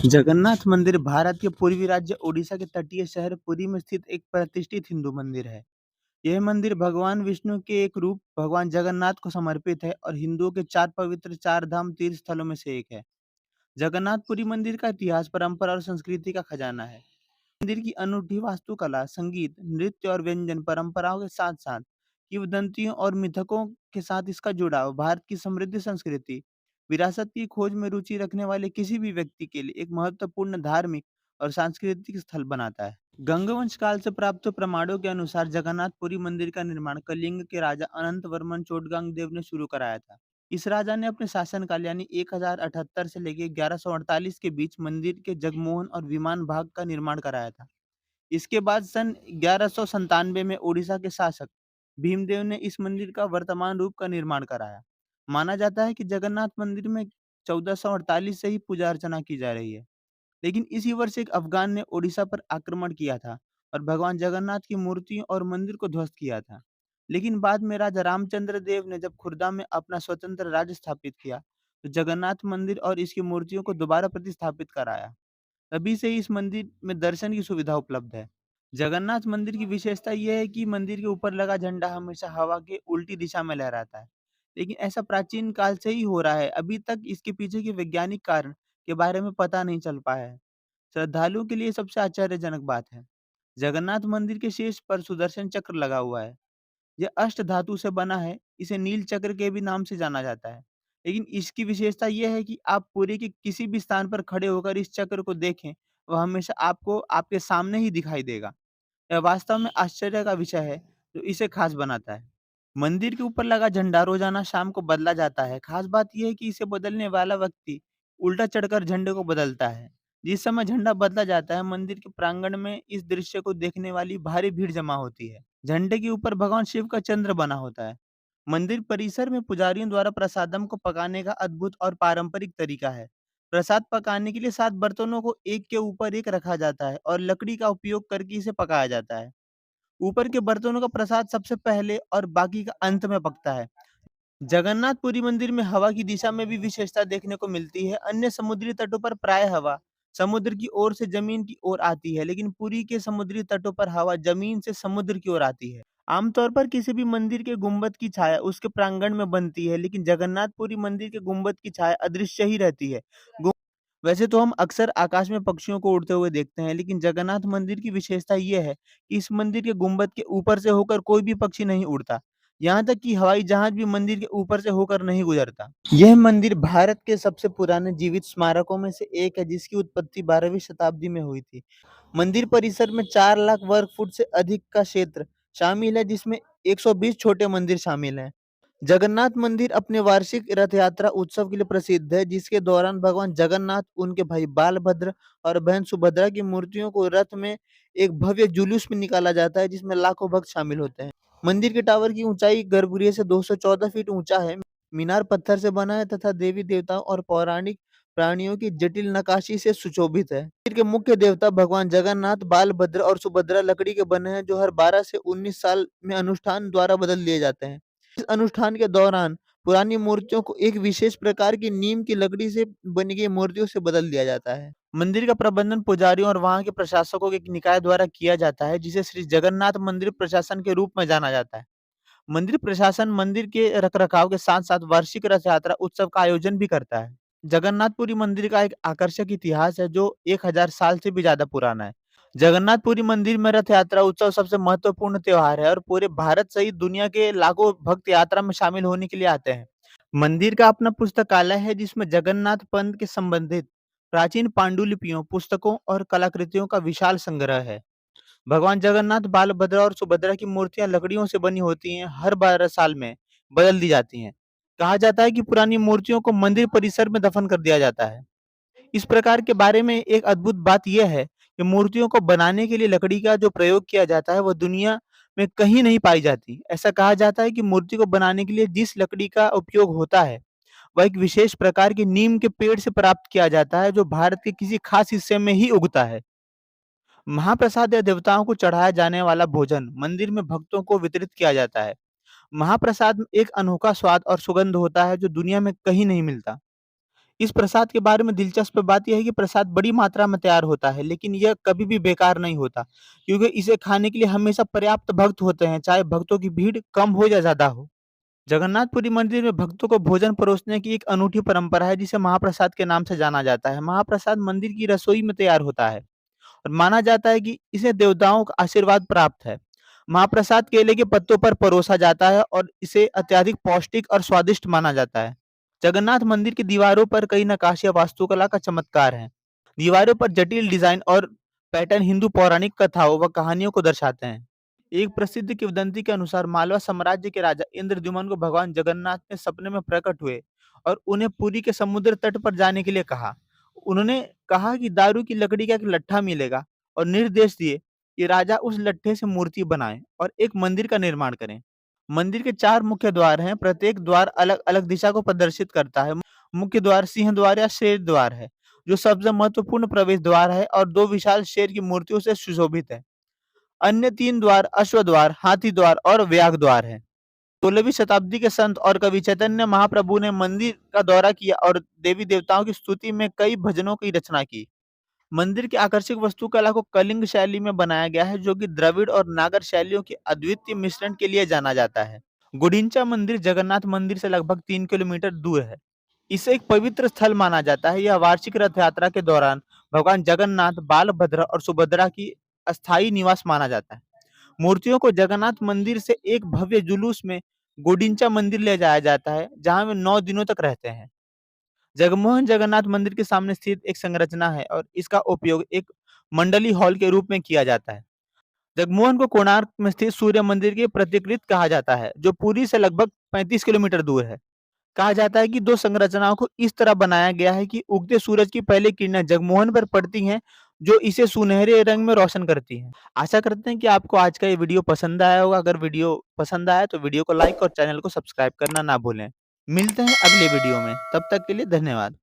जगन्नाथ मंदिर भारत के पूर्वी राज्य ओडिशा के तटीय शहर पुरी में स्थित एक प्रतिष्ठित हिंदू मंदिर है। यह मंदिर भगवान विष्णु के एक रूप भगवान जगन्नाथ को समर्पित है और हिंदुओं के चार पवित्र चार धाम तीर्थ स्थलों में से एक है। जगन्नाथपुरी मंदिर का इतिहास, परंपरा और संस्कृति का खजाना है। मंदिर की अनूठी वास्तुकला, संगीत, नृत्य और व्यंजन परंपराओं के साथ साथ किंवदंतियों और मिथकों के साथ इसका जुड़ाव भारत की समृद्ध संस्कृति, विरासत की खोज में रुचि रखने वाले किसी भी व्यक्ति के लिए एक महत्वपूर्ण धार्मिक और सांस्कृतिक स्थल बनाता है। गंगवंश काल से प्राप्त प्रमाणों के अनुसार जगन्नाथपुरी मंदिर का निर्माण कलिंग के राजा अनंत वर्मन चोटगांग देव ने शुरू कराया था। इस राजा ने अपने शासनकाल यानी 1078 से लेकर 1148 के बीच मंदिर के जगमोहन और विमान भाग का निर्माण कराया था। इसके बाद सन 1197 में ओडिशा के शासक भीमदेव ने इस मंदिर का वर्तमान रूप का निर्माण कराया। माना जाता है कि जगन्नाथ मंदिर में 1448 से ही पूजा अर्चना की जा रही है। लेकिन इसी वर्ष एक अफ़गान ने ओडिशा पर आक्रमण किया था और भगवान जगन्नाथ की मूर्तियों और मंदिर को ध्वस्त किया था। लेकिन बाद में राजा रामचंद्र देव ने जब खुर्दा में अपना स्वतंत्र राज्य स्थापित किया, तो जगन्नाथ मंदिर और इसकी मूर्तियों को दोबारा प्रतिस्थापित कराया। तभी से इस मंदिर में दर्शन की सुविधा उपलब्ध है। जगन्नाथ मंदिर की विशेषता यह है कि मंदिर के ऊपर लगा झंडा हमेशा हवा के उल्टी दिशा में लहराता है। लेकिन ऐसा प्राचीन काल से ही हो रहा है। अभी तक इसके पीछे के वैज्ञानिक कारण के बारे में पता नहीं चल पाया है। श्रद्धालुओं के लिए सबसे आश्चर्यजनक बात है, जगन्नाथ मंदिर के शीर्ष पर सुदर्शन चक्र लगा हुआ है। यह अष्ट धातु से बना है, इसे नील चक्र के भी नाम से जाना जाता है। लेकिन इसकी विशेषता यह है कि आप पुरी के किसी भी स्थान पर खड़े होकर इस चक्र को देखें, वह हमेशा आपको आपके सामने ही दिखाई देगा। यह वास्तव में आश्चर्य का विषय है, जो इसे खास बनाता है। मंदिर के ऊपर लगा झंडा रोजाना शाम को बदला जाता है। खास बात यह है कि इसे बदलने वाला व्यक्ति उल्टा चढ़कर झंडे को बदलता है। जिस समय झंडा बदला जाता है, मंदिर के प्रांगण में इस दृश्य को देखने वाली भारी भीड़ जमा होती है। झंडे के ऊपर भगवान शिव का चंद्र बना होता है। मंदिर परिसर में पुजारियों द्वारा प्रसादम को पकाने का अद्भुत और पारंपरिक तरीका है। प्रसाद पकाने के लिए 7 बर्तनों को एक के ऊपर एक रखा जाता है और लकड़ी का उपयोग करके इसे पकाया जाता है। ऊपर के बर्तनों का प्रसाद सबसे पहले और बाकी का अंत में पकता है। जगन्नाथपुरी मंदिर में हवा की दिशा में भी विशेषता देखने को मिलती है। अन्य समुद्री तटों पर प्राय हवा समुद्र की ओर से जमीन की ओर आती है, लेकिन पुरी के समुद्री तटों पर हवा जमीन से समुद्र की ओर आती है। आमतौर पर किसी भी मंदिर के गुंबद की छाया उसके प्रांगण में बनती है, लेकिन जगन्नाथपुरी मंदिर के गुंबद की छाया अदृश्य ही रहती है। वैसे तो हम अक्सर आकाश में पक्षियों को उड़ते हुए देखते हैं, लेकिन जगन्नाथ मंदिर की विशेषता ये है कि इस मंदिर के गुंबद के ऊपर से होकर कोई भी पक्षी नहीं उड़ता। यहाँ तक कि हवाई जहाज भी मंदिर के ऊपर से होकर नहीं गुजरता। यह मंदिर भारत के सबसे पुराने जीवित स्मारकों में से एक है, जिसकी उत्पत्ति 12वीं शताब्दी में हुई थी। मंदिर परिसर में 4 लाख वर्ग फुट से अधिक का क्षेत्र शामिल है, जिसमें 120 छोटे मंदिर शामिल हैं। जगन्नाथ मंदिर अपने वार्षिक रथ यात्रा उत्सव के लिए प्रसिद्ध है, जिसके दौरान भगवान जगन्नाथ, उनके भाई बालभद्र और बहन सुभद्रा की मूर्तियों को रथ में एक भव्य जुलूस में निकाला जाता है, जिसमें लाखों भक्त शामिल होते हैं। मंदिर के टावर की ऊंचाई गर्भगृह से 214 फीट ऊंचा है। मीनार पत्थर से बना है तथा देवी देवताओं और पौराणिक प्राणियों की जटिल नक्काशी से सुशोभित है। मंदिर के मुख्य देवता भगवान जगन्नाथ, बालभद्र और सुभद्रा लकड़ी के बने हैं, जो हर 12 से 19 साल में अनुष्ठान द्वारा बदल दिए जाते हैं। इस अनुष्ठान के दौरान पुरानी मूर्तियों को एक विशेष प्रकार की नीम की लकड़ी से बनी गई मूर्तियों से बदल दिया जाता है। मंदिर का प्रबंधन पुजारियों और वहां के प्रशासकों के एक निकाय द्वारा किया जाता है, जिसे श्री जगन्नाथ मंदिर प्रशासन के रूप में जाना जाता है। मंदिर प्रशासन मंदिर के रखरखाव के साथ साथ वार्षिक रथ यात्रा उत्सव का आयोजन भी करता है। जगन्नाथपुरी मंदिर का एक आकर्षक इतिहास है, जो 1000 साल से भी ज्यादा पुराना है। जगन्नाथपुरी मंदिर में रथ यात्रा उत्सव सबसे महत्वपूर्ण त्योहार है और पूरे भारत सहित दुनिया के लाखों भक्त यात्रा में शामिल होने के लिए आते हैं। मंदिर का अपना पुस्तकालय है, जिसमें जगन्नाथ पंथ के संबंधित प्राचीन पांडुलिपियों, पुस्तकों और कलाकृतियों का विशाल संग्रह है। भगवान जगन्नाथ, बालभद्र और सुभद्रा की मूर्तियां लकड़ियों से बनी होती हैं, हर 12 साल में बदल दी जाती हैं। कहा जाता है कि पुरानी मूर्तियों को मंदिर परिसर में दफन कर दिया जाता है। इस प्रकार के बारे में एक अद्भुत बात यह है कि मूर्तियों को बनाने के लिए लकड़ी का जो प्रयोग किया जाता है, वह दुनिया में कहीं नहीं पाई जाती। ऐसा कहा जाता है कि मूर्ति को बनाने के लिए जिस लकड़ी का उपयोग होता है, वह एक विशेष प्रकार के नीम के पेड़ से प्राप्त किया जाता है, जो भारत के किसी खास हिस्से में ही उगता है। महाप्रसाद या देवताओं को चढ़ाया जाने वाला भोजन मंदिर में भक्तों को वितरित किया जाता है। महाप्रसाद में एक अनोखा स्वाद और सुगंध होता है, जो दुनिया में कहीं नहीं मिलता। इस प्रसाद के बारे में दिलचस्प बात यह है कि प्रसाद बड़ी मात्रा में तैयार होता है, लेकिन यह कभी भी बेकार नहीं होता, क्योंकि इसे खाने के लिए हमेशा पर्याप्त भक्त होते हैं, चाहे भक्तों की भीड़ कम हो या ज़्यादा हो। जगन्नाथपुरी मंदिर में भक्तों को भोजन परोसने की एक अनूठी परंपरा है, जिसे महाप्रसाद के नाम से जाना जाता है। महाप्रसाद मंदिर की रसोई में तैयार होता है और माना जाता है कि इसे देवताओं का आशीर्वाद प्राप्त है। महाप्रसाद केले के पत्तों पर परोसा जाता है और इसे अत्यधिक पौष्टिक और स्वादिष्ट माना जाता है। जगन्नाथ मंदिर की दीवारों पर कई नक्काशियां वास्तुकला का चमत्कार हैं। दीवारों पर जटिल डिजाइन और पैटर्न हिंदू पौराणिक कथाओं व कहानियों को दर्शाते हैं। एक प्रसिद्ध किंवदंती के अनुसार मालवा साम्राज्य के राजा इंद्रद्युम्न को भगवान जगन्नाथ ने सपने में प्रकट हुए और उन्हें पुरी के समुद्र तट पर जाने के लिए कहा। उन्होंने कहा कि दारू की लकड़ी का एक लट्ठा मिलेगा और निर्देश दिए कि राजा उस लट्ठे से मूर्ति बनाएं और एक मंदिर का निर्माण करें। मंदिर के 4 मुख्य द्वार हैं, प्रत्येक द्वार अलग-अलग दिशा को प्रदर्शित करता है। मुख्य द्वार सिंह द्वार या शेर द्वार है, जो सबसे महत्वपूर्ण प्रवेश द्वार है और 2 विशाल शेर की मूर्तियों से सुशोभित है। अन्य 3 द्वार अश्व द्वार, हाथी द्वार और व्याघ्र द्वार हैं। 16वीं शताब्दी के संत और कवि चैतन्य महाप्रभु ने मंदिर का दौरा किया और देवी देवताओं की स्तुति में कई भजनों की रचना की। मंदिर की आकर्षक वास्तुकला को कलिंग शैली में बनाया गया है, जो कि द्रविड़ और नागर शैलियों के अद्वितीय मिश्रण के लिए जाना जाता है। गुडिंचा मंदिर जगन्नाथ मंदिर से लगभग 3 किलोमीटर दूर है। इसे एक पवित्र स्थल माना जाता है। यह वार्षिक रथ यात्रा के दौरान भगवान जगन्नाथ, बालभद्र और सुभद्रा की अस्थायी निवास माना जाता है। मूर्तियों को जगन्नाथ मंदिर से एक भव्य जुलूस में गुडिंचा मंदिर ले जाया जाता है, जहां वे 9 दिनों तक रहते हैं। जगमोहन जगन्नाथ मंदिर के सामने स्थित एक संरचना है और इसका उपयोग एक मंडली हॉल के रूप में किया जाता है। जगमोहन को कोणार्क में स्थित सूर्य मंदिर के प्रतिकृत कहा जाता है, जो पुरी से लगभग 35 किलोमीटर दूर है। कहा जाता है कि 2 संरचनाओं को इस तरह बनाया गया है कि उगते सूरज की पहली किरणें जगमोहन पर पड़ती हैं, जो इसे सुनहरे रंग में रोशन करती हैं। आशा करते हैं कि आपको आज का ये वीडियो पसंद आया होगा। अगर वीडियो पसंद आया तो वीडियो को लाइक और चैनल को सब्सक्राइब करना ना भूलें। मिलते हैं अगले वीडियो में, तब तक के लिए धन्यवाद।